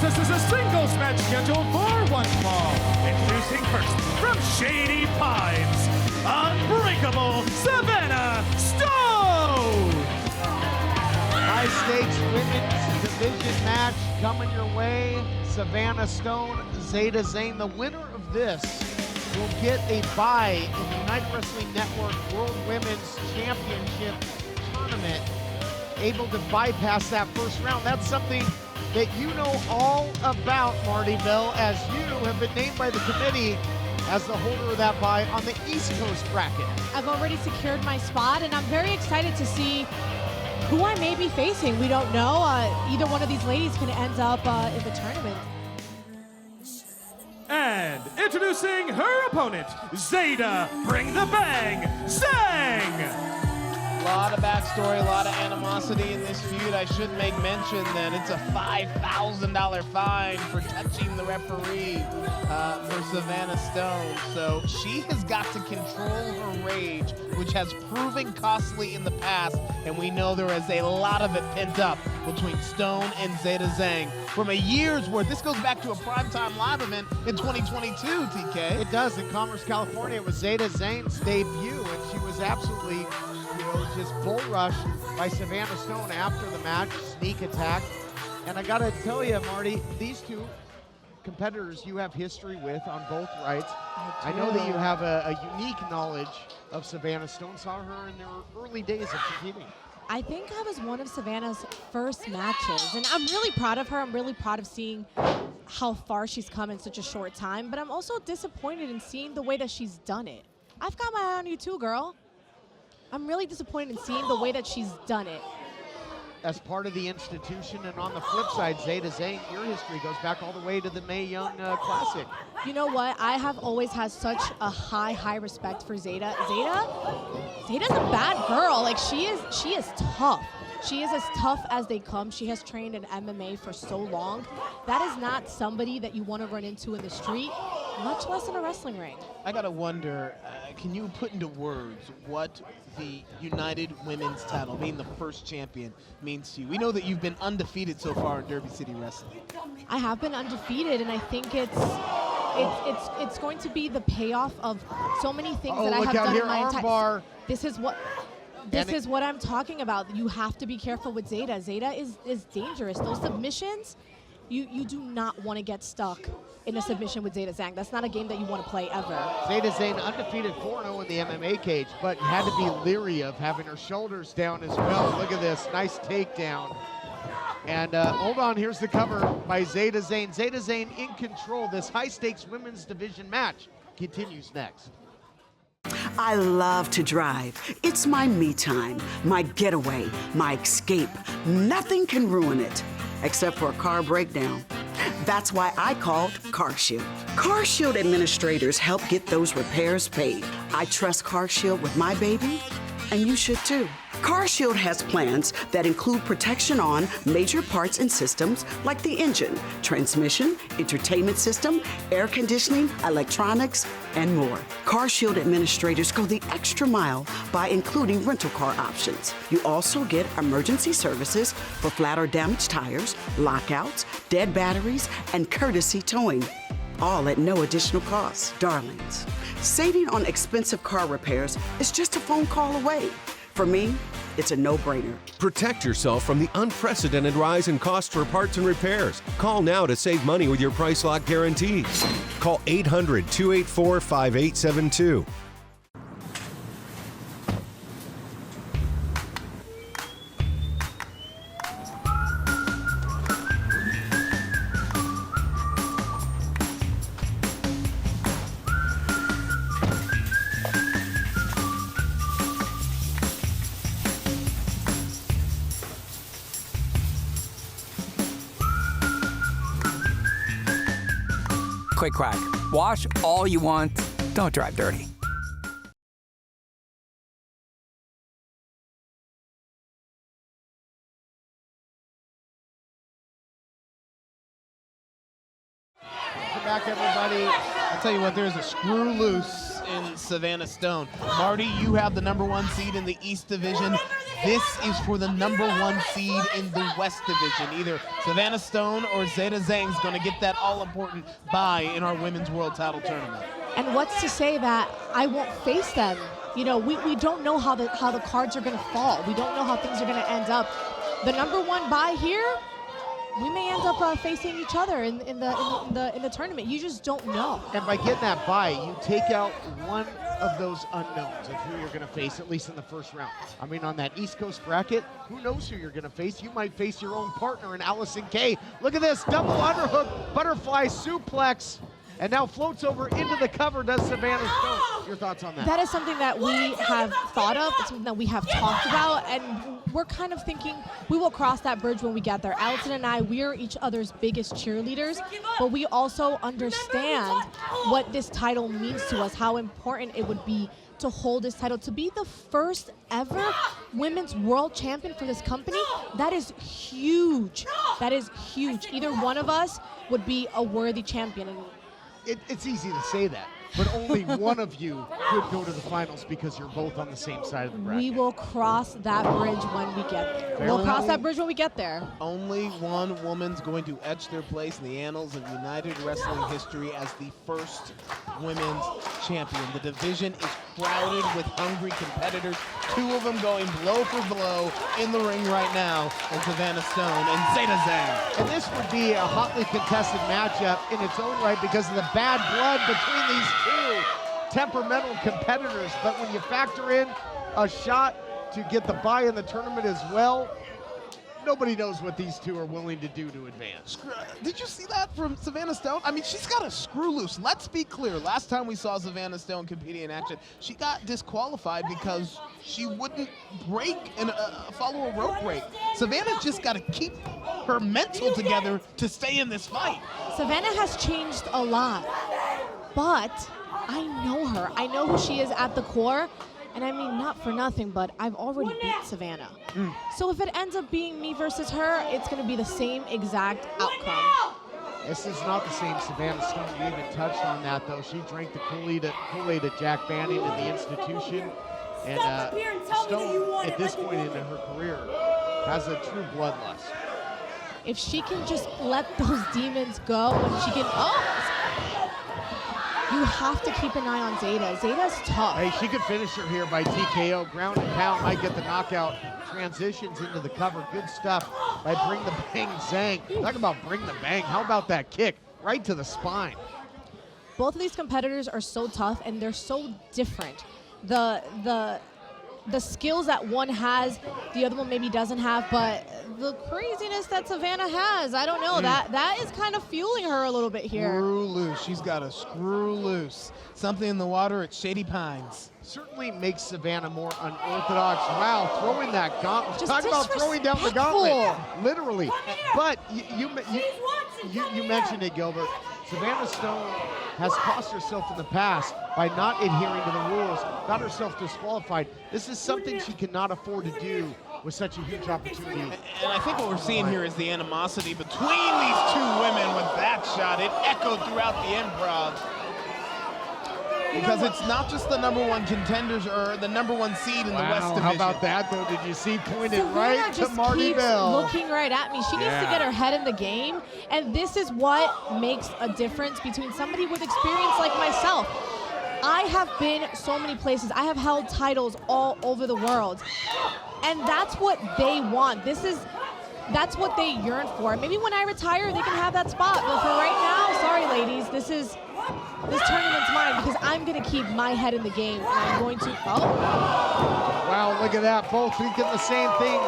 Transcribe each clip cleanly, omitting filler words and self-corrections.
This is a singles match scheduled for one fall. Introducing first, from Shady Pines, Unbreakable Savanna Stone! High stakes women's division match coming your way. Savanna Stone, Zeda Zhang. The winner of this will get a bye in the United Wrestling Network World Women's Championship Tournament, able to bypass that first round. That's something that you know all about, Marty Bell, as you have been named by the committee as the holder of that bye on the East Coast bracket. I've already secured my spot, and I'm very excited to see who I may be facing. We don't know. Either one of these ladies can end up in the tournament. And introducing her opponent, Zeda Bring the Bang Zhang! A lot of backstory, a lot of animosity in this feud. I should make mention that it's a $5,000 fine for touching the referee for Savanna Stone. So she has got to control her rage, which has proven costly in the past, and we know there is a lot of it pent up between Stone and Zeda Zhang from a year's worth. This goes back to a primetime live event in 2022, TK. It does. In Commerce, California, it was Zeda Zhang's debut, and she was absolutely just bull rushed by Savanna Stone after the match, sneak attack. And I gotta tell you, Marty, these two competitors you have history with on both rights. I know that you have a unique knowledge of Savanna Stone. Saw her in their early days of competing. I think I was one of Savanna's first matches, and I'm really proud of her. I'm really proud of seeing how far she's come in such a short time, but I'm also disappointed in seeing the way that she's done it. I've got my eye on you too, girl. I'm really disappointed in seeing the way that she's done it. As part of the institution, and on the flip side, Zeda Zhang, your history goes back all the way to the Mae Young Classic. You know what? I have always had such a high respect for Zeda. Zeda's a bad girl. Like, she is tough. She is as tough as they come. She has trained in MMA for so long. That is not somebody that you want to run into in the street, much less in a wrestling ring. I gotta wonder, can you put into words what the United Women's title, being the first champion, means to you? We know that you've been undefeated so far in Derby City Wrestling. I have been undefeated, and I think it's going to be the payoff of so many things that I have done in my entire. This is what I'm talking about. You have to be careful with Zeda. Zeda is dangerous. Those submissions, you do not want to get stuck in a submission with Zeda Zhang. That's not a game that you want to play ever. Zeda Zhang undefeated 4-0 in the MMA cage, but had to be leery of having her shoulders down as well. Look at this, nice takedown. And hold on, here's the cover by Zeda Zhang. Zeda Zhang in control. This high-stakes women's division match continues next. I love to drive. It's my me time, my getaway, my escape. Nothing can ruin it, except for a car breakdown. That's why I called CarShield. CarShield administrators help get those repairs paid. I trust CarShield with my baby, and you should too. CarShield has plans that include protection on major parts and systems like the engine, transmission, entertainment system, air conditioning, electronics, and more. CarShield administrators go the extra mile by including rental car options. You also get emergency services for flat or damaged tires, lockouts, dead batteries, and courtesy towing. All at no additional cost. Darlings, saving on expensive car repairs is just a phone call away. For me, it's a no-brainer. Protect yourself from the unprecedented rise in costs for parts and repairs. Call now to save money with your price lock guarantees. Call 800-284-5872. Quick crack. Wash all you want. Don't drive dirty. Welcome back, everybody. I'll tell you what, there's a screw loose in Savanna Stone. Marty, you have the #1 seed in the East Division. This is for the #1 seed in the West Division. Either Savanna Stone or Zeda Zhang is going to get that all-important bye in our Women's World Title Tournament. And what's to say that I won't face them? You know, we don't know how the cards are going to fall. We don't know how things are going to end up. The #1 bye here, we may end up facing each other in the tournament. You just don't know. And by getting that bye, you take out one of those unknowns of who you're going to face, at least in the first round. I mean, on that East Coast bracket, who knows who you're going to face? You might face your own partner in Allison Kay. Look at this, double underhook, butterfly suplex, and now floats over into the cover, does Savanna Stone. Your thoughts on that? That is something that we have thought of. It's something that we have talked about, and we're kind of thinking we will cross that bridge when we get there. Allison and I, we are each other's biggest cheerleaders, but we also understand what this title means to us, how important it would be to hold this title, to be the first ever women's world champion for this company. That is huge. That is huge. Either one of us would be a worthy champion. And it's easy to say that, but only one of you could go to the finals because you're both on the same side of the bracket. we will cross that bridge when we get there. We'll cross that bridge when we get there. Only one woman's going to etch their place in the annals of United Wrestling history as the first women's champion. The division is crowded with hungry competitors, two of them going blow for blow in the ring right now, and Savanna Stone and Zeda Zhang. And this would be a hotly contested matchup in its own right because of the bad blood between these two temperamental competitors. But when you factor in a shot to get the bye in the tournament as well, nobody knows what these two are willing to do to advance. Did you see that from Savanna Stone? I mean, she's got a screw loose. Let's be clear. Last time we saw Savanna Stone competing in action, she got disqualified because she wouldn't break and follow a rope break. Savannah's just got to keep her mental together to stay in this fight. Savannah has changed a lot, but I know her. I know who she is at the core. And I mean, not for nothing, but I've already beat Savanna. So if it ends up being me versus her, it's going to be the same exact outcome. This is not the same Savanna Stone. We even touched on that, though. She drank the Kool-Aid of Jack Banning in the institution. And Stone, at this point in her career, has a true bloodlust. If she can just let those demons go, and she can, you have to keep an eye on Zeda. Zeda's tough. Hey, she could finish her here by TKO. Ground and pound, might get the knockout. Transitions into the cover. Good stuff by Bring the Bang Zhang. Talk about Bring the Bang. How about that kick? Right to the spine. Both of these competitors are so tough, and they're so different. The skills that one has, the other one maybe doesn't have, but the craziness that Savanna has, I don't know, that is kind of fueling her a little bit here. Screw loose. She's got a screw loose. Something in the water at Shady Pines. Certainly makes Savanna more unorthodox. Wow, throwing that gauntlet. Just Talk about throwing down the gauntlet. Literally. But you mentioned it, Gilbert. Savanna Stone has cost herself in the past by not adhering to the rules, got herself disqualified. This is something she cannot afford to do with such a huge opportunity. And I think what we're seeing here is the animosity between these two women with that shot. It echoed throughout the improv. Because it's not just the #1 contenders or the #1 seed in the West Division. How about that, though? Did you see pointed Savanna right to just Marty keeps Bell? looking right at me. She needs to get her head in the game, and this is what makes a difference between somebody with experience like myself. I have been so many places. I have held titles all over the world, and that's what they want. That's what they yearn for. Maybe when I retire, they can have that spot, but for right now, sorry, ladies, this tournament's mine because I'm going to keep my head in the game, and I'm going to, Wow, look at that. Both thinking the same thing.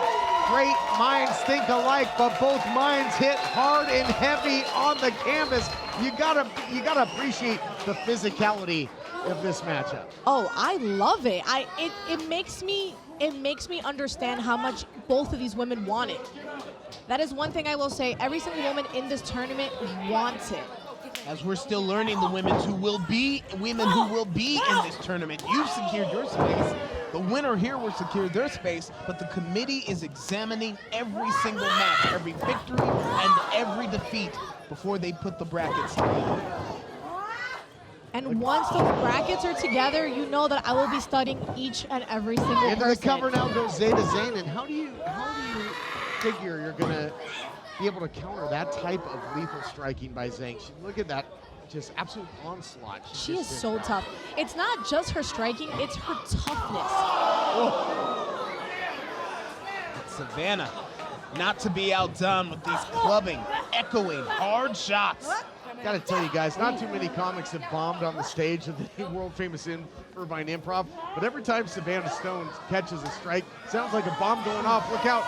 Great minds think alike, but both minds hit hard and heavy on the canvas. You gotta appreciate the physicality of this matchup. Oh, I love it. It makes me understand how much both of these women want it. That is one thing I will say. Every single woman in this tournament wants it. As we're still learning the women who will be in this tournament. You've secured your space. The winner here will secure their space, but the committee is examining every single match, every victory and every defeat before they put the brackets together. And once those brackets are together, you know that I will be studying each and every single person. Into the cover now goes Zeda Zhang. And how do you figure you're gonna be able to counter that type of lethal striking by Zhang? Look at that, just absolute onslaught. She is so tough. It's not just her striking, it's her toughness. Oh. Savanna, not to be outdone with these clubbing, echoing, hard shots. Gotta tell you guys, not too many comics have bombed on the stage of the world-famous Irvine Improv, but every time Savanna Stone catches a strike, sounds like a bomb going off. Look out.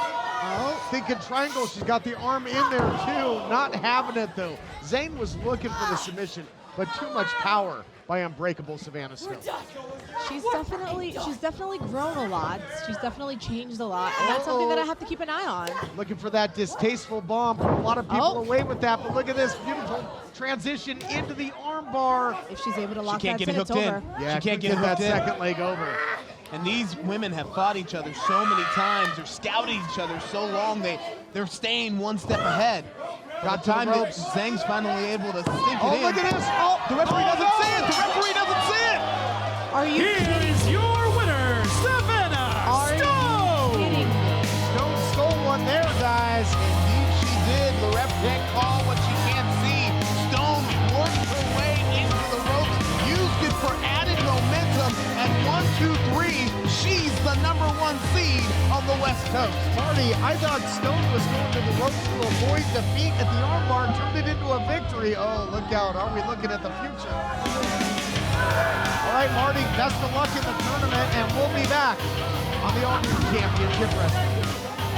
Thinking triangle, she's got the arm in there too. Not having it though. Zane was looking for the submission, but too much power by unbreakable Savanna Stone. She's definitely grown a lot. She's definitely changed a lot, and that's something that I have to keep an eye on. Looking for that distasteful bomb. Put a lot of people away with that, but look at this beautiful transition into the arm bar. If she's able to lock She can't that get in, hooked it's in. over. Yeah, she can't get that hooked in. second leg over. And these women have fought each other so many times. They're scouting each other so long. They're staying one step ahead. Got time to the ropes. Zhang's finally able to sink it in. Oh, look at this. Oh, the referee doesn't see it. The referee doesn't see it. Are you Here is your winner, Savanna Stone! kidding me? Stone stole one there, guys. Indeed she did. The ref can't call what she can't see. Stone worked her way into the ropes, used it for added momentum, and 1, 2, 3, she's the #1 seed of the West Coast. Marty, I thought Stone was going to the ropes to avoid defeat at the armbar, turned it into a victory. Oh, look out. Are we looking at the future? All right, Marty, best of luck in the tournament, and we'll be back on the All New Championship Wrestling.